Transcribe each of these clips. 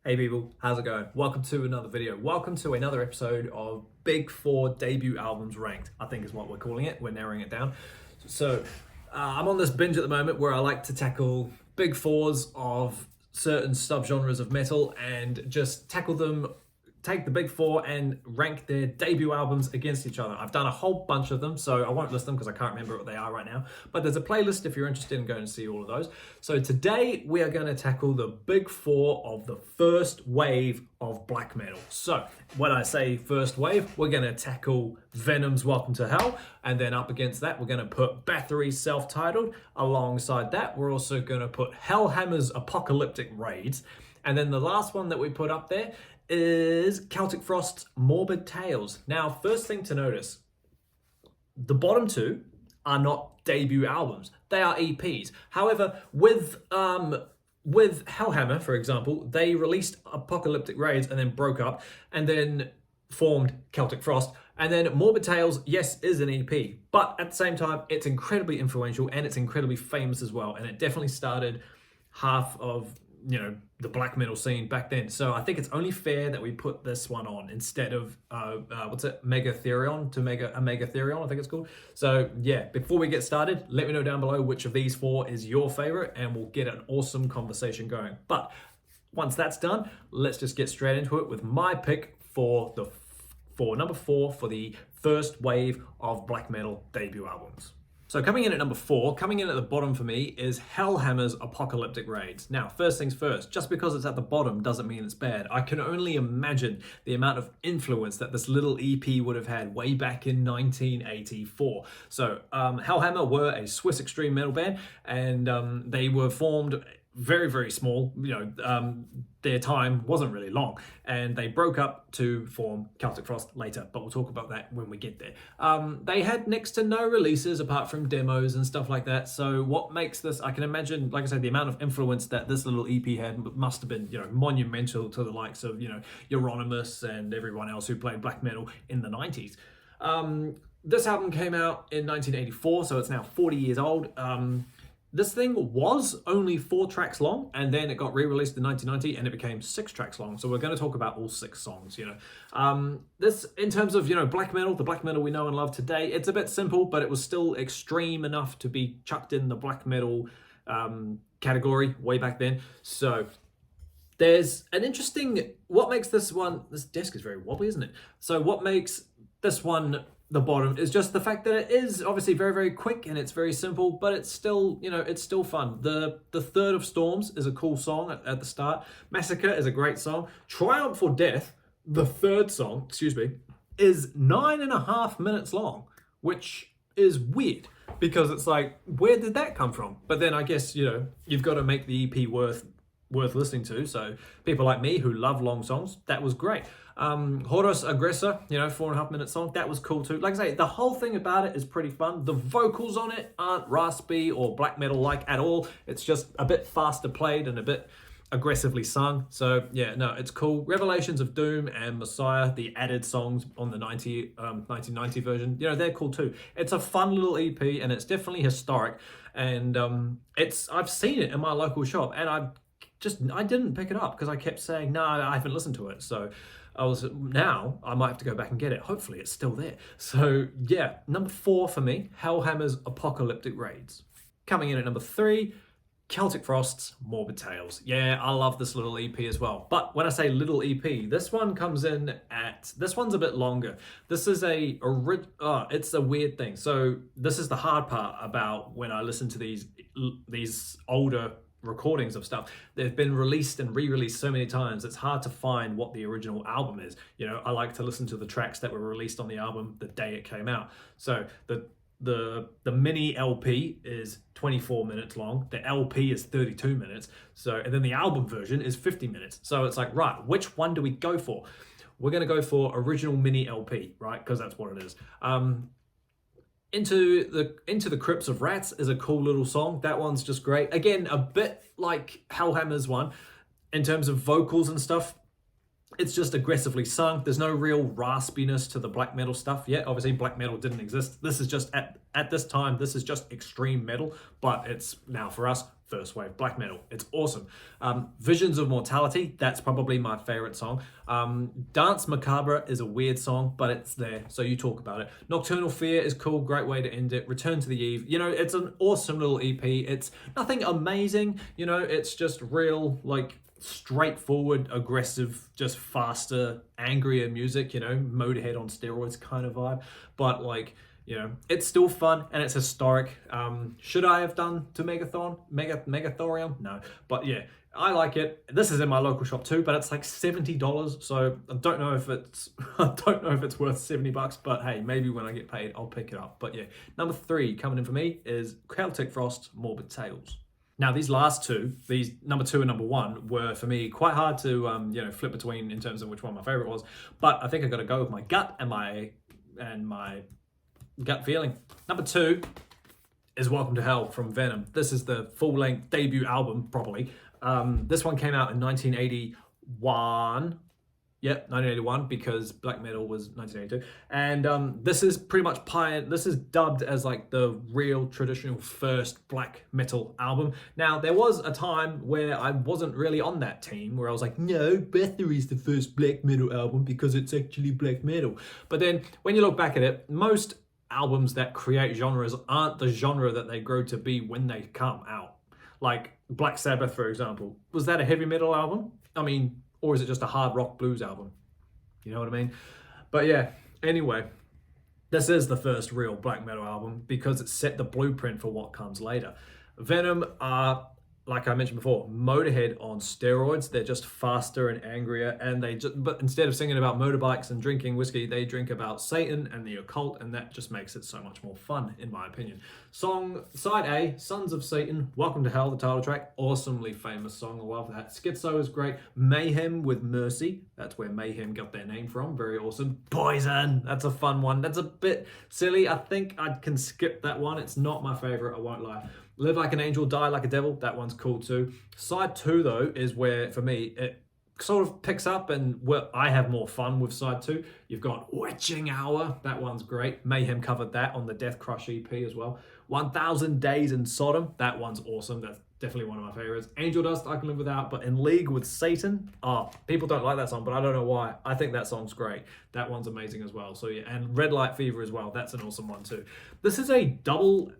Hey people, how's it going? Welcome to another video. Welcome to another episode of Big Four Debut Albums Ranked, I think is what we're calling it. We're narrowing it down. So I'm on this binge at the moment where I like to tackle big fours of certain subgenres of metal and just tackle them, take the big four and rank their debut albums against each other. I've done a whole bunch of them, so I won't list them because I can't remember what they are right now. But there's a playlist if you're interested in going to see all of those. So today we are going to tackle the big four of the first wave of black metal. So when I say first wave, we're going to tackle Venom's Welcome to Hell, and then up against that we're going to put Bathory's Self-Titled. Alongside that we're also going to put Hellhammer's Apocalyptic Raids, and then the last one that we put up there is Celtic Frost's Morbid Tales. Now, first thing to notice, the bottom two are not debut albums. They are EPs. However, with Hellhammer, for example, they released Apocalyptic Raids and then broke up and then formed Celtic Frost. And then Morbid Tales, yes, is an EP. But at the same time, it's incredibly influential and it's incredibly famous as well. And it definitely started half of the black metal scene back then. So I think it's only fair that we put this one on instead of Megatherion to Megatherion, I think it's called. So yeah, before we get started, let me know down below which of these four is your favorite and we'll get an awesome conversation going. But once that's done, let's just get straight into it with my pick for number four for the first wave of black metal debut albums. So coming in at number four, coming in at the bottom for me is Hellhammer's Apocalyptic Raids. Now, first things first, just because it's at the bottom doesn't mean it's bad. I can only imagine the amount of influence that this little EP would have had way back in 1984. So Hellhammer were a Swiss extreme metal band, and they were formed very, very small. Their time wasn't really long, and they broke up to form Celtic Frost later, but we'll talk about that when we get there. They had next to no releases apart from demos and stuff like that. So what makes this, I can imagine, like I said, the amount of influence that this little EP had must have been, monumental to the likes of, Euronymous and everyone else who played black metal in the 90s. This album came out in 1984, so it's now 40 years old. This thing was only 4 tracks long, and then it got re-released in 1990 and it became 6 tracks long. So we're going to talk about all 6 songs, This, in terms of, black metal, the black metal we know and love today, it's a bit simple, but it was still extreme enough to be chucked in the black metal category way back then. So there's an interesting, what makes this desk is very wobbly, isn't it? So what makes this one the bottom is just the fact that it is obviously very, very quick and it's very simple, but it's still, it's still fun. The Third of Storms is a cool song at the start. Massacre is a great song. Triumph or Death, the third song, is 9.5 minutes long, which is weird because it's like, where did that come from? But then I guess, you've got to make the EP worth listening to. So people like me who love long songs, that was great. Horus Aggressor, 4.5 minute song, that was cool too. Like I say, the whole thing about it is pretty fun. The vocals on it aren't raspy or black metal like at all. It's just a bit faster played and a bit aggressively sung. So yeah, no, it's cool. Revelations of Doom and Messiah, the added songs on the 1990 version, they're cool too. It's a fun little EP and it's definitely historic. And I've seen it in my local shop and I didn't pick it up because I kept saying, no, I haven't listened to it. So now I might have to go back and get it. Hopefully it's still there. So yeah, number 4 for me, Hellhammer's Apocalyptic Raids. Coming in at number 3, Celtic Frost's Morbid Tales. Yeah, I love this little EP as well. But when I say little EP, this one comes in at, this one's a bit longer. This is it's a weird thing. So this is the hard part about when I listen to these older recordings of stuff. They've been released and re-released so many times, it's hard to find what the original album is. I like to listen to the tracks that were released on the album the day it came out. So the mini LP is 24 minutes long, the LP is 32 minutes, and then the album version is 50 minutes. So it's like, right, which one do we go for? We're going to go for original mini LP, right? Because that's what it is. Into the Crypts of Rats is a cool little song. That one's just great. Again, a bit like Hellhammer's one in terms of vocals and stuff. It's just aggressively sung. There's no real raspiness to the black metal stuff yet. Obviously, black metal didn't exist. This is just, at this time, this is just extreme metal, but it's now for us first wave black metal. It's awesome. Visions of Mortality, that's probably my favorite song. Dance Macabre is a weird song, but it's there, so you talk about it. Nocturnal Fear is cool, great way to end it. Return to the Eve, you know, it's an awesome little EP. It's nothing amazing, you know, it's just real, like, straightforward, aggressive, just faster, angrier music, you know, Motorhead on steroids kind of vibe. But like, you know, it's still fun and it's historic. Should I have done to Megathorium? No, but yeah, I like it. This is in my local shop too, but it's like $70, so I don't know if it's worth $70, but hey, maybe when I get paid, I'll pick it up. But yeah, number 3 coming in for me is Celtic Frost, Morbid Tales. Now, these last two, these number 2 and number 1, were for me quite hard to you know, flip between in terms of which one my favorite was. But I think I got to go with my gut and my gut feeling. Number 2 is Welcome to Hell from Venom. This is the full-length debut album, probably. This one came out in 1981. Yep, 1981, because black metal was 1982. And this is pretty much this is dubbed as like the real traditional first black metal album. Now, there was a time where I wasn't really on that team, where I was like, no, Bathory's the first black metal album because it's actually black metal. But then when you look back at it, most albums that create genres aren't the genre that they grow to be when they come out. Like Black Sabbath, for example. Was that a heavy metal album? I mean, or is it just a hard rock blues album? You know what I mean? But yeah, anyway, this is the first real black metal album because it set the blueprint for what comes later. Venom are, like I mentioned before, Motorhead on steroids. They're just faster and angrier, and but instead of singing about motorbikes and drinking whiskey, they drink about Satan and the occult, and that just makes it so much more fun, in my opinion. Song side A, Sons of Satan, Welcome to Hell, the title track, awesomely famous song. I love that. Schizo is great. Mayhem with Mercy, that's where Mayhem got their name from. Very awesome. Poison, that's a fun one. That's a bit silly. I think I can skip that one. It's not my favorite, I won't lie. Live Like an Angel, Die Like a Devil, that one's cool too. Side 2 though is where, for me, it sort of picks up and where I have more fun with side 2. You've got Witching Hour, that one's great. Mayhem covered that on the Death Crush EP as well. 1000 Days in Sodom, that one's awesome. That's definitely one of my favorites. Angel Dust, I can live without, but In League with Satan, people don't like that song, but I don't know why. I think that song's great. That one's amazing as well. So yeah, and Red Light Fever as well, that's an awesome one too. This is a double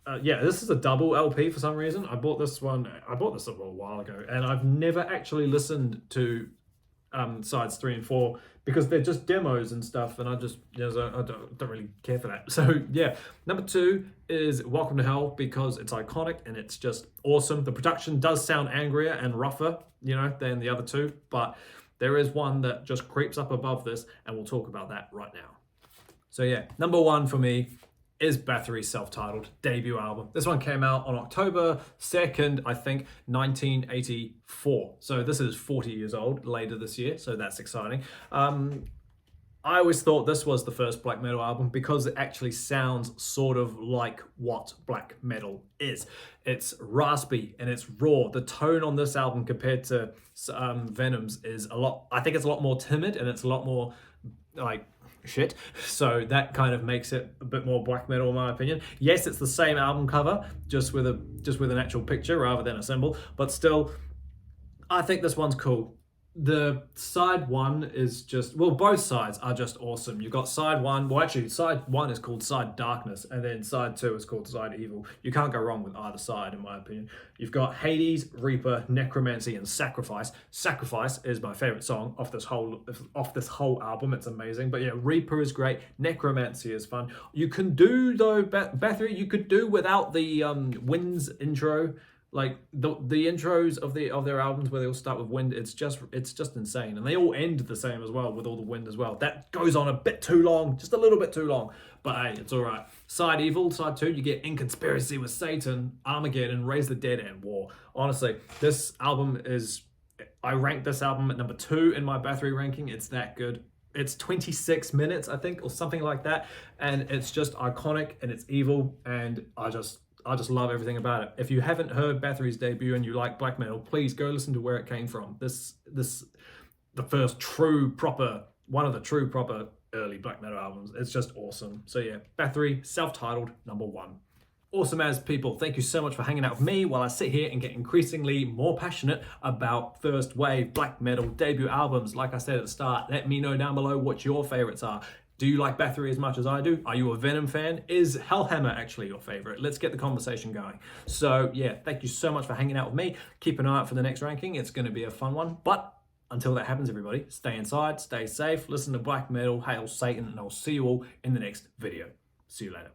LP for some reason. I bought this a while ago, and I've never actually listened to sides 3 and 4 because they're just demos and stuff, and I just, you know, I don't really care for that. So yeah, number 2 is Welcome to Hell because it's iconic and it's just awesome. The production does sound angrier and rougher, you know, than the other 2, but there is one that just creeps up above this, and we'll talk about that right now. So yeah, number 1 for me is Bathory's self-titled debut album. This one came out on October 2nd, I think, 1984. So this is 40 years old later this year, so that's exciting. I always thought this was the first black metal album because it actually sounds sort of like what black metal is. It's raspy and it's raw. The tone on this album compared to Venom's is I think it's a lot more timid, and it's a lot more like shit, so that kind of makes it a bit more black metal in my opinion. Yes, it's the same album cover, just with an actual picture rather than a symbol, but still, I think this one's cool. The side 1 is just, well, both sides are just awesome. You've got side 1, well actually side 1 is called Side Darkness, and then side 2 is called Side Evil. You can't go wrong with either side in my opinion. You've got Hades, Reaper, Necromancy, and Sacrifice. Sacrifice is my favorite song off this whole album. It's amazing. But yeah, Reaper is great. Necromancy is fun. You can do though, Bathory, you could do without the Winds intro. Like the intros of their albums where they all start with wind, it's just insane, and they all end the same as well with all the wind as well. That goes on a bit too long, just a little bit too long, but hey, it's all right. Side Evil, side 2, you get In Conspiracy with Satan, Armageddon, Raise the Dead, and War. Honestly, this album I ranked this album at number 2 in my Bathory ranking. It's that good. It's 26 minutes, I think, or something like that, and it's just iconic and it's evil, and I just love everything about it. If you haven't heard Bathory's debut and you like black metal, please go listen to where it came from. The first one of the true proper early black metal albums. It's just awesome. So yeah, Bathory, self-titled, number 1. Awesome as people, thank you so much for hanging out with me while I sit here and get increasingly more passionate about first wave black metal debut albums. Like I said at the start, let me know down below what your favorites are. Do you like Beth as much as I do? Are you a Venom fan? Is Hellhammer actually your favorite? Let's get the conversation going. So yeah, thank you so much for hanging out with me. Keep an eye out for the next ranking. It's going to be a fun one. But until that happens, everybody, stay inside, stay safe, listen to black metal, hail Satan, and I'll see you all in the next video. See you later.